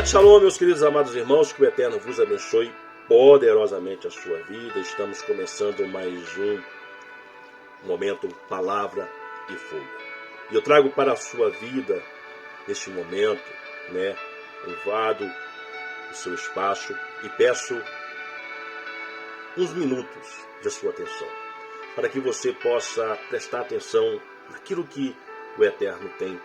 Shabbat Shalom, meus queridos amados irmãos, que o Eterno vos abençoe poderosamente a sua vida. Estamos começando mais um momento Palavra e Fogo. E eu trago para a sua vida, neste momento, invado o seu espaço e peço uns minutos de sua atenção, para que você possa prestar atenção naquilo que o Eterno tem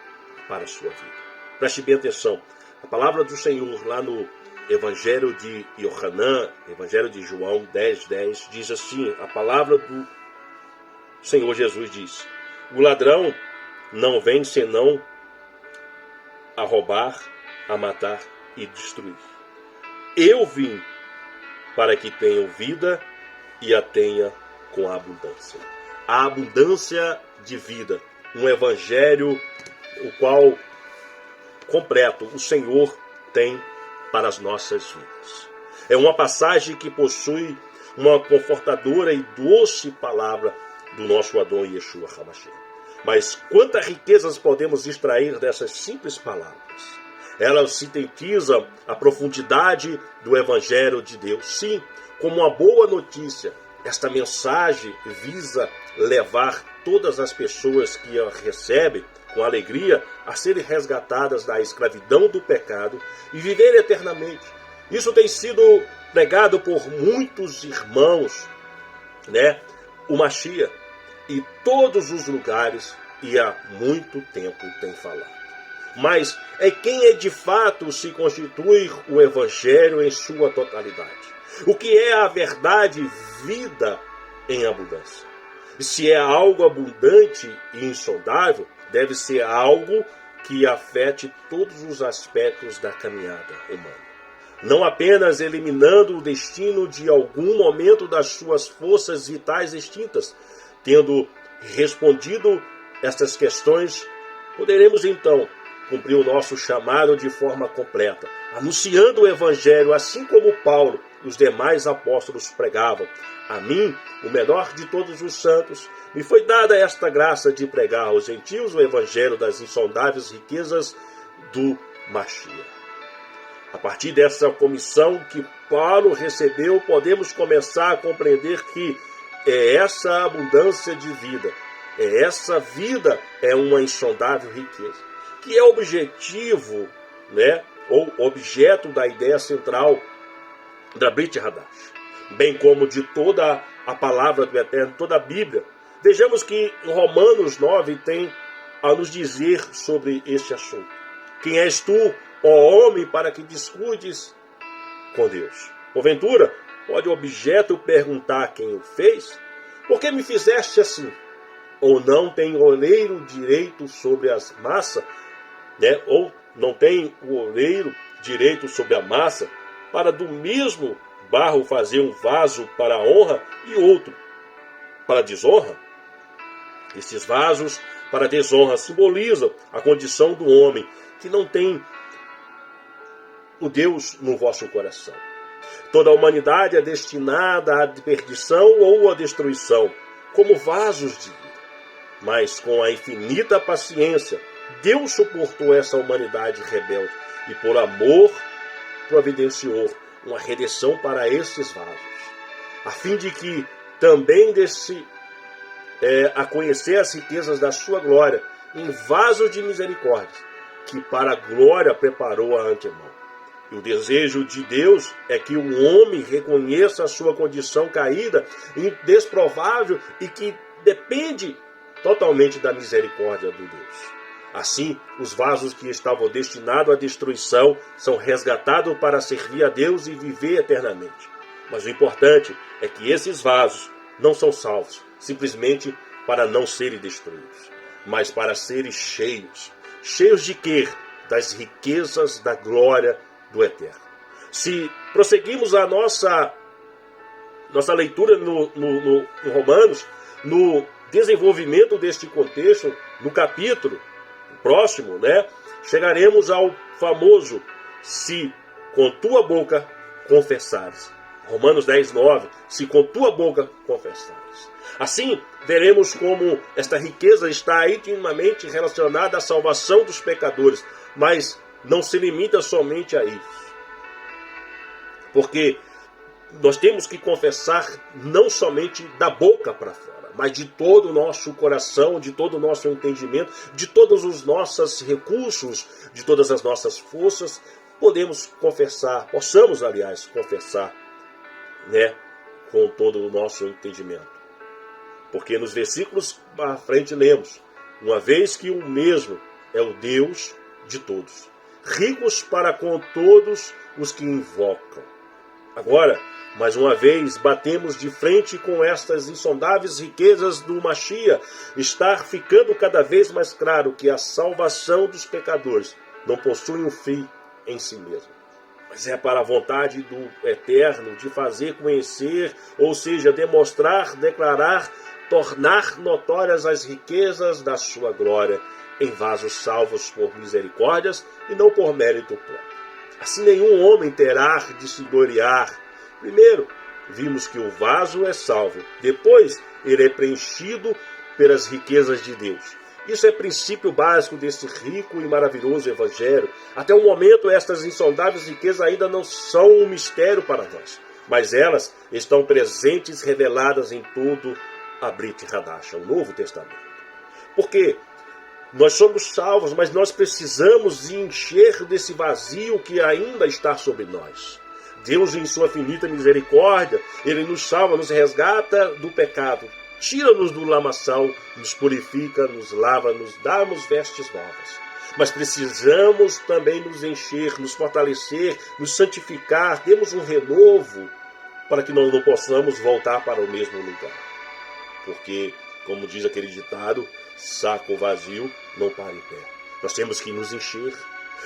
para a sua vida. Preste bem atenção. A palavra do Senhor lá no Evangelho de Yohanan, Evangelho de João 10:10, diz assim, a palavra do Senhor Jesus diz: o ladrão não vem senão a roubar, a matar e destruir. Eu vim para que tenham vida e a tenha com abundância. A abundância de vida, um evangelho o qual completo o Senhor tem para as nossas vidas. É uma passagem que possui uma confortadora e doce palavra do nosso Adão Yeshua HaMashiach. Mas quantas riquezas podemos extrair dessas simples palavras? Elas sintetizam a profundidade do Evangelho de Deus. Sim, como uma boa notícia, esta mensagem visa levar todas as pessoas que a recebem com alegria a serem resgatadas da escravidão do pecado e viver eternamente. Isso tem sido pregado por muitos irmãos, o Mashiach, e todos os lugares, e há muito tempo tem falado. Mas é quem é de fato se constitui o Evangelho em sua totalidade. O que é a verdade, vida em abundância. E se é algo abundante e insondável, deve ser algo que afete todos os aspectos da caminhada humana. Não apenas eliminando o destino de algum momento das suas forças vitais extintas. Tendo respondido estas questões, poderemos então cumprir o nosso chamado de forma completa, anunciando o Evangelho, assim como Paulo e os demais apóstolos pregavam. A mim, o menor de todos os santos, me foi dada esta graça de pregar aos gentios o Evangelho das insondáveis riquezas do Mashiach. A partir dessa comissão que Paulo recebeu, podemos começar a compreender que é essa abundância de vida, essa vida é uma insondável riqueza, que é objetivo, ou objeto da ideia central da Brit Hadash, bem como de toda a palavra do Eterno, toda a Bíblia. Vejamos que em Romanos 9 tem a nos dizer sobre este assunto. Quem és tu, ó homem, para que discutes com Deus? Porventura, pode o objeto perguntar quem o fez? Por que me fizeste assim? Ou não tem o oleiro direito sobre as massas? Ou não tem o oleiro direito sobre a massa, para do mesmo barro fazer um vaso para a honra e outro para a desonra? Esses vasos para a desonra simbolizam a condição do homem que não tem o Deus no vosso coração. Toda a humanidade é destinada à perdição ou à destruição, como vasos de vida. Mas com a infinita paciência, Deus suportou essa humanidade rebelde e por amor providenciou uma redenção para esses vasos, a fim de que também desse a conhecer as riquezas da sua glória em vasos de misericórdia, que para a glória preparou a antemão. E o desejo de Deus é que o homem reconheça a sua condição caída e desprovável e que depende totalmente da misericórdia do Deus. Assim, os vasos que estavam destinados à destruição são resgatados para servir a Deus e viver eternamente. Mas o importante é que esses vasos não são salvos simplesmente para não serem destruídos, mas para serem cheios. Cheios de quê? Das riquezas da glória do Eterno. Se prosseguimos a nossa leitura no Romanos, no desenvolvimento deste contexto, no capítulo próximo, chegaremos ao famoso se com tua boca confessares. Romanos 10:9, se com tua boca confessares. Assim, veremos como esta riqueza está intimamente relacionada à salvação dos pecadores, mas não se limita somente a isso. Porque nós temos que confessar não somente da boca para fora, mas de todo o nosso coração, de todo o nosso entendimento, de todos os nossos recursos, de todas as nossas forças, possamos, aliás, confessar, né, com todo o nosso entendimento. Porque nos versículos à frente lemos, uma vez que o mesmo é o Deus de todos, ricos para com todos os que invocam. Agora, mais uma vez, batemos de frente com estas insondáveis riquezas do Machia. Está ficando cada vez mais claro que a salvação dos pecadores não possui um fim em si mesmo, mas é para a vontade do Eterno de fazer conhecer, ou seja, demonstrar, declarar, tornar notórias as riquezas da sua glória em vasos salvos por misericórdias e não por mérito próprio. Assim nenhum homem terá de se gloriar. Primeiro, vimos que o vaso é salvo. Depois, ele é preenchido pelas riquezas de Deus. Isso é princípio básico desse rico e maravilhoso evangelho. Até o momento, estas insondáveis riquezas ainda não são um mistério para nós, mas elas estão presentes, reveladas em todo a Brit Hadasha, o Novo Testamento. Porque nós somos salvos, mas nós precisamos encher desse vazio que ainda está sobre nós. Deus, em sua finita misericórdia, Ele nos salva, nos resgata do pecado, tira-nos do lamaçal, nos purifica, nos lava, nos dá-nos vestes novas. Mas precisamos também nos encher, nos fortalecer, nos santificar, temos um renovo para que nós não possamos voltar para o mesmo lugar. Porque, como diz aquele ditado, saco vazio não para em pé. Nós temos que nos encher.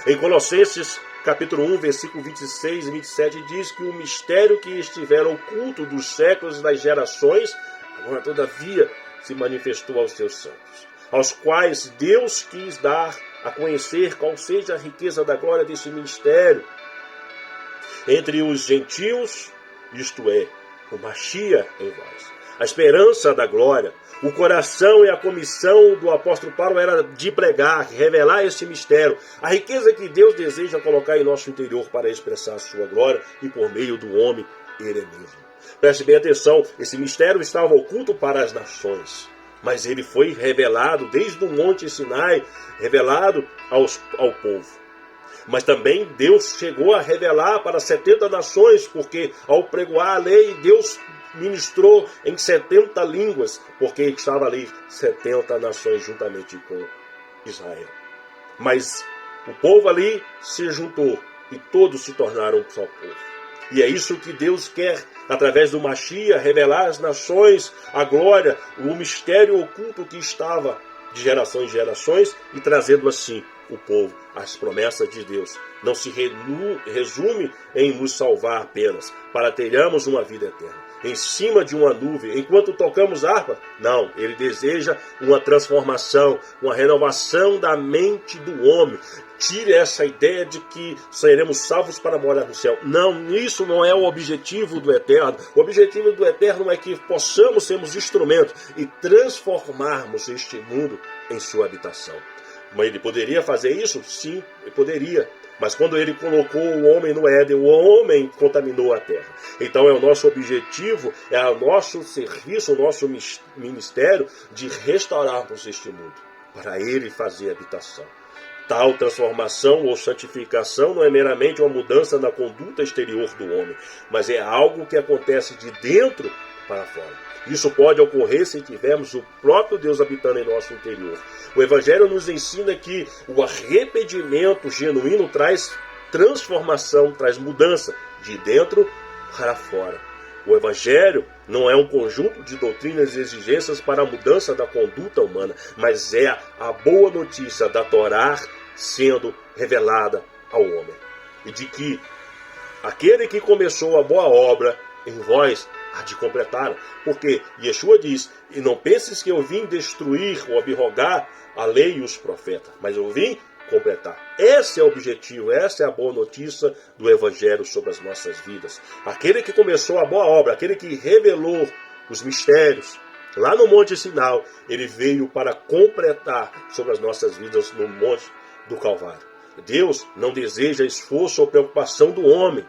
Em Colossenses capítulo 1, versículo 26 e 27, diz que o mistério que estiver oculto dos séculos e das gerações, agora todavia se manifestou aos seus santos, aos quais Deus quis dar a conhecer qual seja a riqueza da glória desse mistério entre os gentios, isto é, o Machia em vós. A esperança da glória, o coração e a comissão do apóstolo Paulo era de pregar, revelar esse mistério, a riqueza que Deus deseja colocar em nosso interior para expressar a sua glória e por meio do homem, ele mesmo. Preste bem atenção, esse mistério estava oculto para as nações, mas ele foi revelado desde o Monte Sinai, revelado ao povo. Mas também Deus chegou a revelar para 70 nações, porque ao pregoar a lei, Deus ministrou em 70 línguas, porque estava ali 70 nações juntamente com Israel. Mas o povo ali se juntou e todos se tornaram um só povo. E é isso que Deus quer, através do Machia, revelar às nações a glória, o mistério oculto que estava de geração em gerações e trazendo assim o povo às promessas de Deus. Não se resume em nos salvar apenas, para termos uma vida eterna em cima de uma nuvem, enquanto tocamos harpa. Não, ele deseja uma transformação, uma renovação da mente do homem. Tire essa ideia de que seremos salvos para morar no céu. Não, isso não é o objetivo do Eterno. O objetivo do Eterno é que possamos sermos instrumentos e transformarmos este mundo em sua habitação. Mas ele poderia fazer isso? Sim, ele poderia. Mas quando ele colocou o homem no Éden, o homem contaminou a terra. Então é o nosso objetivo, é o nosso serviço, o nosso ministério de restaurarmos este mundo, para ele fazer habitação. Tal transformação ou santificação não é meramente uma mudança na conduta exterior do homem, mas é algo que acontece de dentro para fora. Isso pode ocorrer se tivermos o próprio Deus habitando em nosso interior. O Evangelho nos ensina que o arrependimento genuíno traz transformação, traz mudança de dentro para fora. O Evangelho não é um conjunto de doutrinas e exigências para a mudança da conduta humana, mas é a boa notícia da Torá sendo revelada ao homem. E de que aquele que começou a boa obra em vós há de completar. Porque Yeshua diz, e não penses que eu vim destruir ou abrogar a lei e os profetas, mas eu vim completar. Esse é o objetivo, essa é a boa notícia do Evangelho sobre as nossas vidas. Aquele que começou a boa obra, aquele que revelou os mistérios, lá no Monte Sinai, ele veio para completar sobre as nossas vidas no Monte do Calvário. Deus não deseja esforço ou preocupação do homem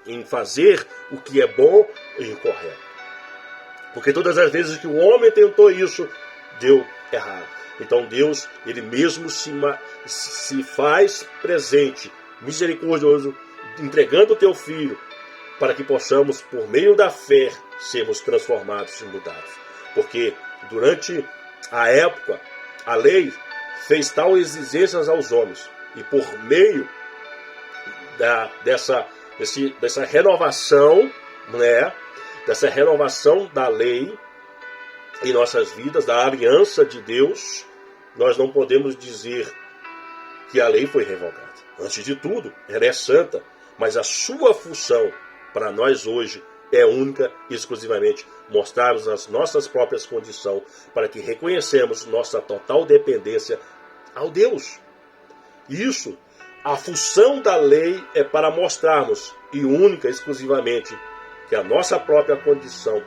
em fazer o que é bom e correto. Porque todas as vezes que o homem tentou isso, deu errado. Então Deus, Ele mesmo se faz presente, misericordioso, entregando o teu Filho, para que possamos, por meio da fé, sermos transformados e mudados. Porque durante a época, a lei fez tal exigências aos homens. E por meio dessa renovação, né, dessa renovação da lei em nossas vidas, da aliança de Deus, nós não podemos dizer que a lei foi revogada. Antes de tudo, ela é santa, mas a sua função para nós hoje é única e exclusivamente mostrarmos as nossas próprias condições para que reconhecemos nossa total dependência ao Deus. Isso, a função da lei é para mostrarmos, e única e exclusivamente, que a nossa própria condição,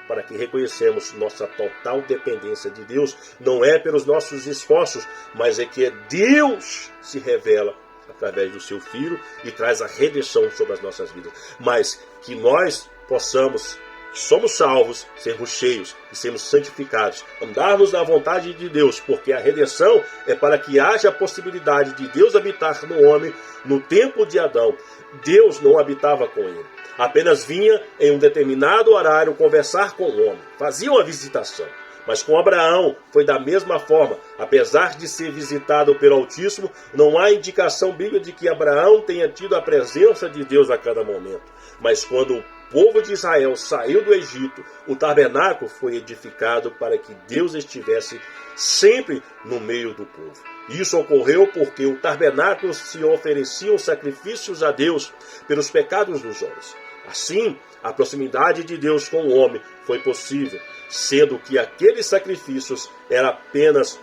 para que reconhecemos nossa total dependência de Deus, não é pelos nossos esforços, mas é que Deus se revela através do seu Filho e traz a redenção sobre as nossas vidas. Mas que nós possamos, que somos salvos, sermos cheios e sermos santificados, andarmos na vontade de Deus, porque a redenção é para que haja a possibilidade de Deus habitar no homem. No tempo de Adão, Deus não habitava com ele. Apenas vinha em um determinado horário conversar com o homem, fazia uma visitação. Mas com Abraão foi da mesma forma. Apesar de ser visitado pelo Altíssimo, não há indicação bíblica de que Abraão tenha tido a presença de Deus a cada momento. Mas quando o povo de Israel saiu do Egito, o tabernáculo foi edificado para que Deus estivesse sempre no meio do povo. Isso ocorreu porque o tabernáculo se ofereciam sacrifícios a Deus pelos pecados dos homens. Assim, a proximidade de Deus com o homem foi possível, sendo que aqueles sacrifícios eram apenas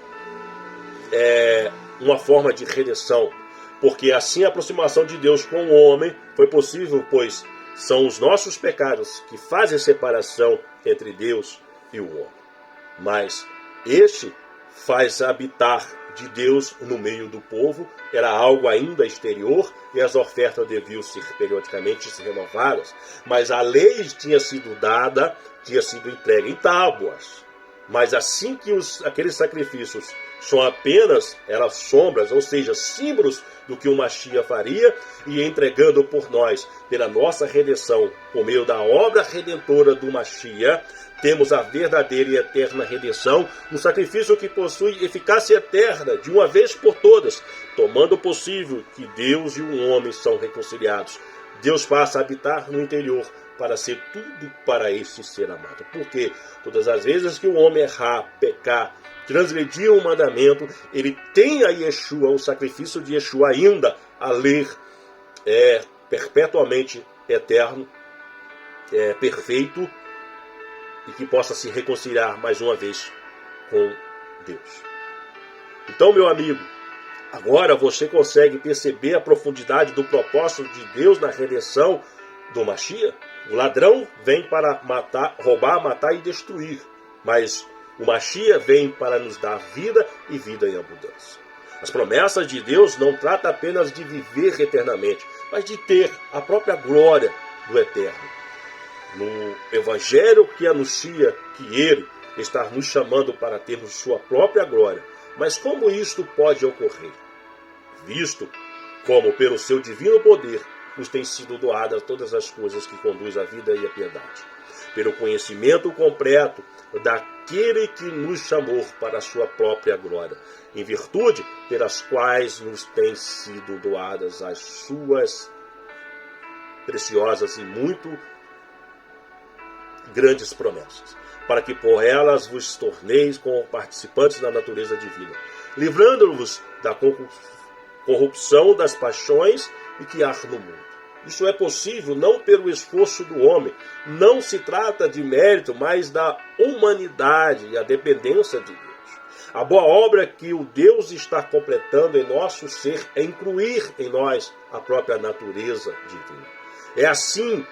uma forma de redenção. Porque assim a aproximação de Deus com o homem foi possível, pois são os nossos pecados que fazem separação entre Deus e o homem. Mas este faz habitar de Deus no meio do povo, era algo ainda exterior e as ofertas deviam ser periodicamente renovadas. Mas a lei tinha sido dada, tinha sido entregue em tábuas. Mas assim que aqueles sacrifícios são apenas eram sombras, ou seja, símbolos do que o Mashiach faria, e entregando por nós, pela nossa redenção, por meio da obra redentora do Mashiach, temos a verdadeira e eterna redenção, um sacrifício que possui eficácia eterna, de uma vez por todas, tomando possível que Deus e o homem são reconciliados. Deus passa a habitar no interior para ser tudo para este ser amado. Porque todas as vezes que o homem errar, pecar, transgredir um mandamento, ele tem a Yeshua, o sacrifício de Yeshua ainda a ler, perpetuamente eterno, perfeito, e que possa se reconciliar mais uma vez com Deus. Então, meu amigo, agora você consegue perceber a profundidade do propósito de Deus na redenção do Mashiach? O ladrão vem para matar, roubar, matar e destruir, mas o Mashiach vem para nos dar vida e vida em abundância. As promessas de Deus não tratam apenas de viver eternamente, mas de ter a própria glória do eterno. No Evangelho que anuncia que Ele está nos chamando para termos sua própria glória. Mas como isto pode ocorrer? Visto como pelo seu divino poder nos têm sido doadas todas as coisas que conduzem à vida e à piedade. Pelo conhecimento completo daquele que nos chamou para a sua própria glória, em virtude pelas quais nos têm sido doadas as suas preciosas e muito grandes promessas, para que por elas vos torneis como participantes da natureza divina, livrando-vos da corrupção das paixões e que há no mundo. Isso é possível não pelo esforço do homem, não se trata de mérito, mas da humanidade e a dependência de Deus. A boa obra que o Deus está completando em nosso ser é incluir em nós a própria natureza divina. É assim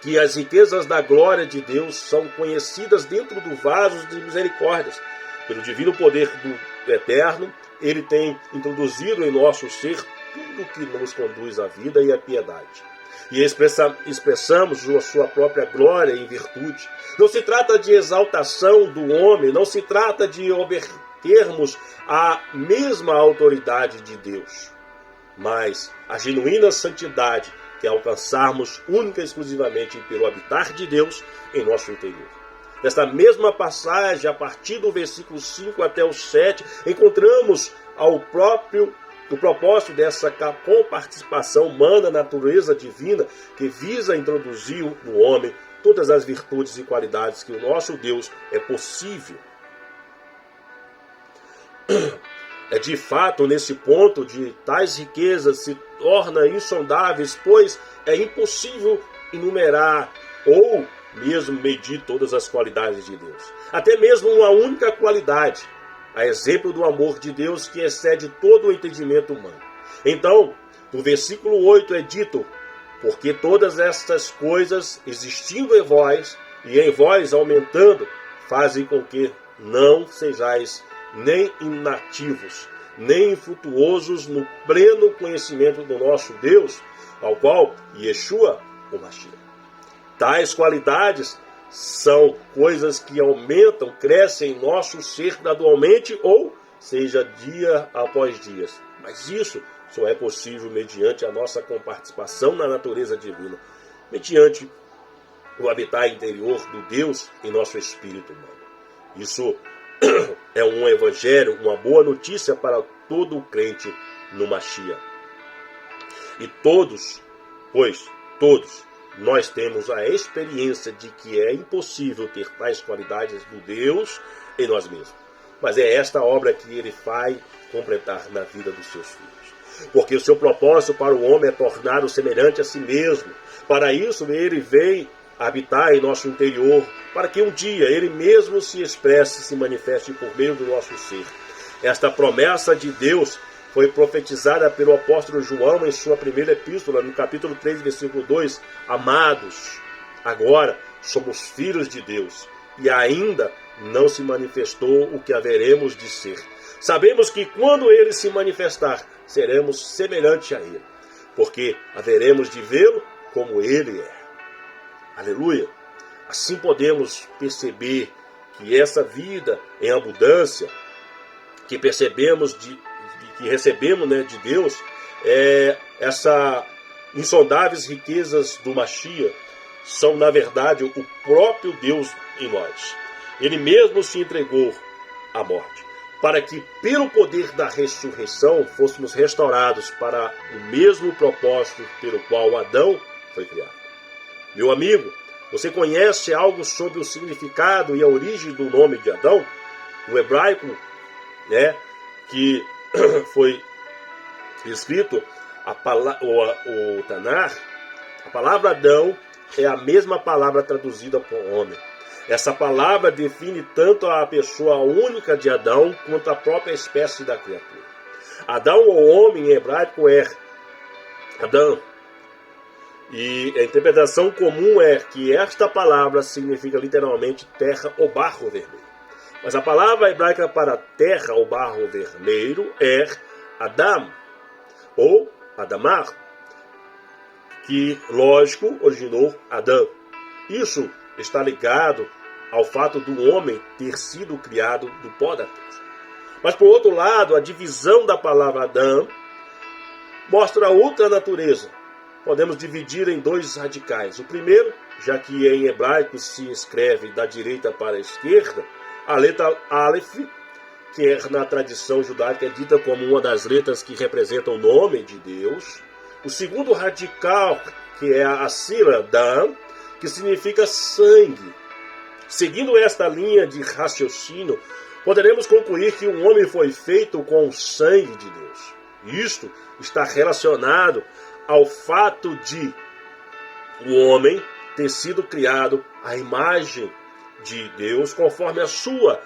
que as riquezas da glória de Deus são conhecidas dentro do vaso de misericórdias, pelo divino poder do Eterno, Ele tem introduzido em nosso ser tudo que nos conduz à vida e à piedade. E expressamos a sua própria glória em virtude. Não se trata de exaltação do homem, não se trata de obtermos a mesma autoridade de Deus, mas a genuína santidade que é alcançarmos única e exclusivamente pelo habitar de Deus em nosso interior. Nesta mesma passagem, a partir do versículo 5 até o 7, encontramos o propósito dessa comparticipação humana na natureza divina que visa introduzir no homem todas as virtudes e qualidades que o nosso Deus é possível. É de fato nesse ponto de tais riquezas se tornam insondáveis, pois é impossível enumerar ou mesmo medir todas as qualidades de Deus. Até mesmo uma única qualidade, a exemplo do amor de Deus que excede todo o entendimento humano. Então, no versículo 8 é dito: porque todas estas coisas, existindo em vós, e em vós aumentando, fazem com que não sejais nem inativos, nem infrutuosos no pleno conhecimento do nosso Deus, ao qual Yeshua o Mashiach. Tais qualidades são coisas que aumentam, crescem em nosso ser gradualmente, ou seja, dia após dia. Mas isso só é possível mediante a nossa comparticipação na natureza divina, mediante o habitar interior do Deus em nosso espírito humano. Isso é um evangelho, uma boa notícia para todo o crente no Mashiach. E todos, nós temos a experiência de que é impossível ter tais qualidades do Deus em nós mesmos. Mas é esta obra que ele vai completar na vida dos seus filhos. Porque o seu propósito para o homem é torná-lo semelhante a si mesmo. Para isso ele vem habitar em nosso interior, para que um dia ele mesmo se expresse, se manifeste por meio do nosso ser. Esta promessa de Deus foi profetizada pelo apóstolo João em sua primeira epístola, no capítulo 3, versículo 2. Amados, agora somos filhos de Deus, e ainda não se manifestou o que haveremos de ser. Sabemos que quando ele se manifestar, seremos semelhantes a ele, porque haveremos de vê-lo como ele é. Aleluia! Assim podemos perceber que essa vida em abundância que recebemos de Deus, essas insondáveis riquezas do Mashiach, são na verdade o próprio Deus em nós. Ele mesmo se entregou à morte, para que pelo poder da ressurreição fôssemos restaurados para o mesmo propósito pelo qual Adão foi criado. Meu amigo, você conhece algo sobre o significado e a origem do nome de Adão? No hebraico, que foi escrito o Tanar, a palavra Adão é a mesma palavra traduzida por homem. Essa palavra define tanto a pessoa única de Adão quanto a própria espécie da criatura. Adão, ou homem em hebraico, é Adão. E a interpretação comum é que esta palavra significa literalmente terra ou barro vermelho. Mas a palavra hebraica para terra ou barro vermelho é Adam, ou Adamar, que, lógico, originou Adão. Isso está ligado ao fato do homem ter sido criado do pó da terra. Mas, por outro lado, a divisão da palavra Adão mostra outra natureza. Podemos dividir em dois radicais. O primeiro, já que em hebraico se escreve da direita para a esquerda, a letra Aleph, que na tradição judaica é dita como uma das letras que representam o nome de Deus. O segundo radical, que é a sílaba Dan, que significa sangue. Seguindo esta linha de raciocínio, poderemos concluir que o homem foi feito com o sangue de Deus. Isto está relacionado ao fato de o homem ter sido criado à imagem de Deus conforme a sua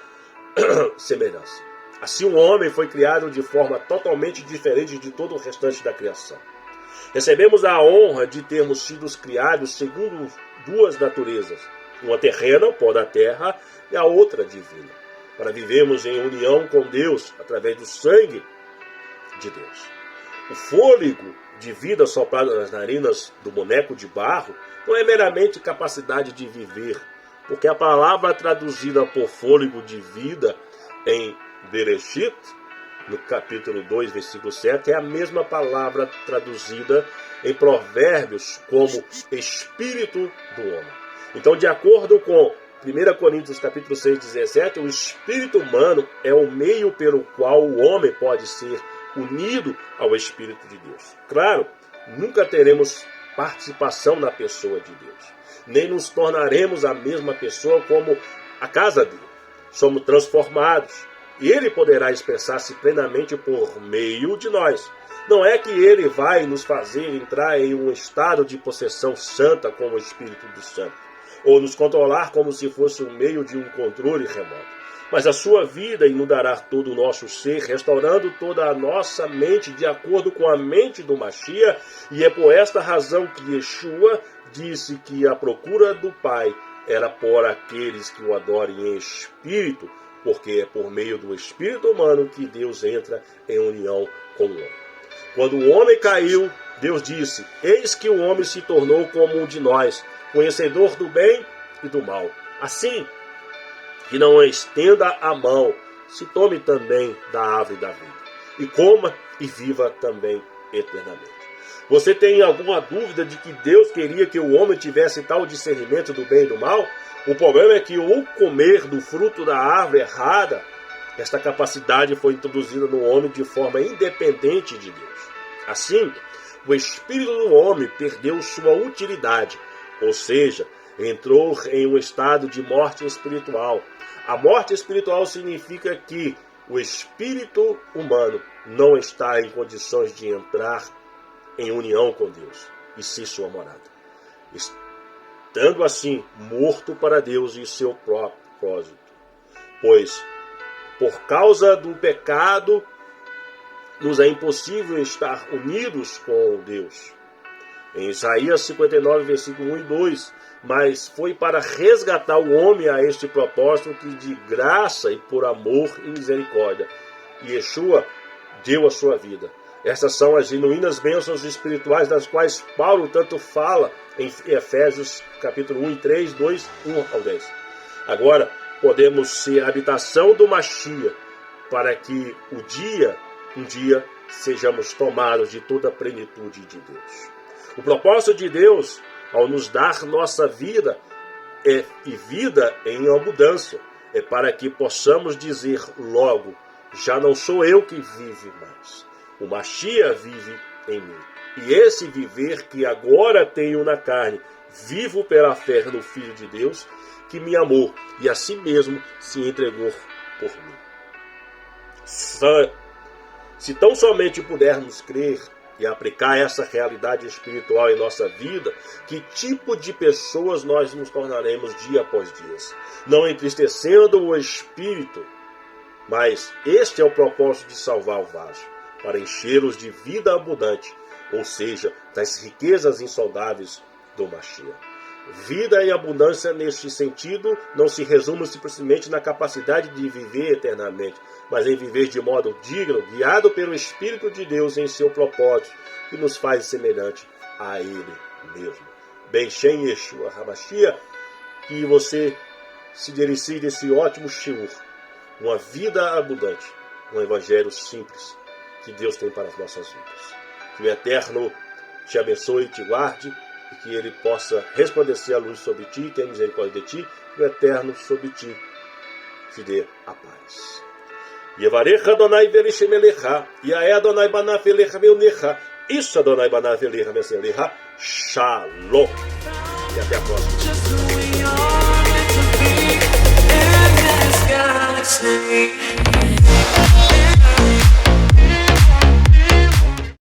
semelhança. Assim, o homem foi criado de forma totalmente diferente de todo o restante da criação. Recebemos a honra de termos sido criados segundo duas naturezas, uma terrena, o pó da terra, e a outra divina, para vivermos em união com Deus através do sangue de Deus. O fôlego de vida soprado nas narinas do boneco de barro não é meramente capacidade de viver, porque a palavra traduzida por fôlego de vida em Bereshit, no capítulo 2, versículo 7, é a mesma palavra traduzida em Provérbios como espírito do homem. Então, de acordo com 1 Coríntios capítulo 6, 17, o espírito humano é o meio pelo qual o homem pode ser unido ao Espírito de Deus. Claro, nunca teremos participação na pessoa de Deus, nem nos tornaremos a mesma pessoa como a casa dele. Somos transformados e ele poderá expressar-se plenamente por meio de nós. Não é que ele vai nos fazer entrar em um estado de possessão santa como o Espírito do Santo, ou nos controlar como se fosse um meio de um controle remoto. Mas a sua vida inundará todo o nosso ser, restaurando toda a nossa mente de acordo com a mente do Mashiach, e é por esta razão que Yeshua disse que a procura do Pai era por aqueles que o adorem em espírito, porque é por meio do espírito humano que Deus entra em união com o homem. Quando o homem caiu, Deus disse: eis que o homem se tornou como um de nós, conhecedor do bem e do mal. Assim, que não estenda a mão, se tome também da árvore da vida, e coma e viva também eternamente. Você tem alguma dúvida de que Deus queria que o homem tivesse tal discernimento do bem e do mal? O problema é que ao comer do fruto da árvore errada, esta capacidade foi introduzida no homem de forma independente de Deus. Assim, o espírito do homem perdeu sua utilidade, ou seja, entrou em um estado de morte espiritual. A morte espiritual significa que o espírito humano não está em condições de entrar em união com Deus e ser sua morada, estando assim morto para Deus e seu próprio propósito. Pois, por causa do pecado, nos é impossível estar unidos com Deus. Em Isaías 59, versículo 1 e 2, mas foi para resgatar o homem a este propósito que de graça e por amor e misericórdia Yeshua deu a sua vida. Essas são as genuínas bênçãos espirituais das quais Paulo tanto fala em Efésios capítulo 1 e 3, 2, 1 ao 10. Agora, podemos ser a habitação do Mashiach para que um dia sejamos tomados de toda a plenitude de Deus. O propósito de Deus, ao nos dar nossa vida e vida em abundância, é para que possamos dizer logo: já não sou eu que vive mais, o Mashiach vive em mim. E esse viver que agora tenho na carne, vivo pela fé no Filho de Deus, que me amou e a si mesmo se entregou por mim. Se tão somente pudermos crer e aplicar essa realidade espiritual em nossa vida, que tipo de pessoas nós nos tornaremos dia após dia? Não entristecendo o espírito, mas este é o propósito de salvar o vaso, para enchê-los de vida abundante, ou seja, das riquezas insondáveis do Mashiach. Vida e abundância neste sentido não se resume simplesmente na capacidade de viver eternamente, mas em viver de modo digno, guiado pelo Espírito de Deus em seu propósito, que nos faz semelhante a Ele mesmo. Bem, Shem Yeshua HaMashiach, que você se delicie desse ótimo shiur, uma vida abundante, um evangelho simples que Deus tem para as nossas vidas. Que o Eterno te abençoe e te guarde, e que Ele possa resplandecer a luz sobre ti, ter misericórdia de ti, e o Eterno sobre ti te dê a paz. Yevarech Adonai Verishim Elecha, Yae Adonai Banaf Elecha Veonecha, Isso Adonai Banaf Elecha Meselecha, Shalom. E até a próxima.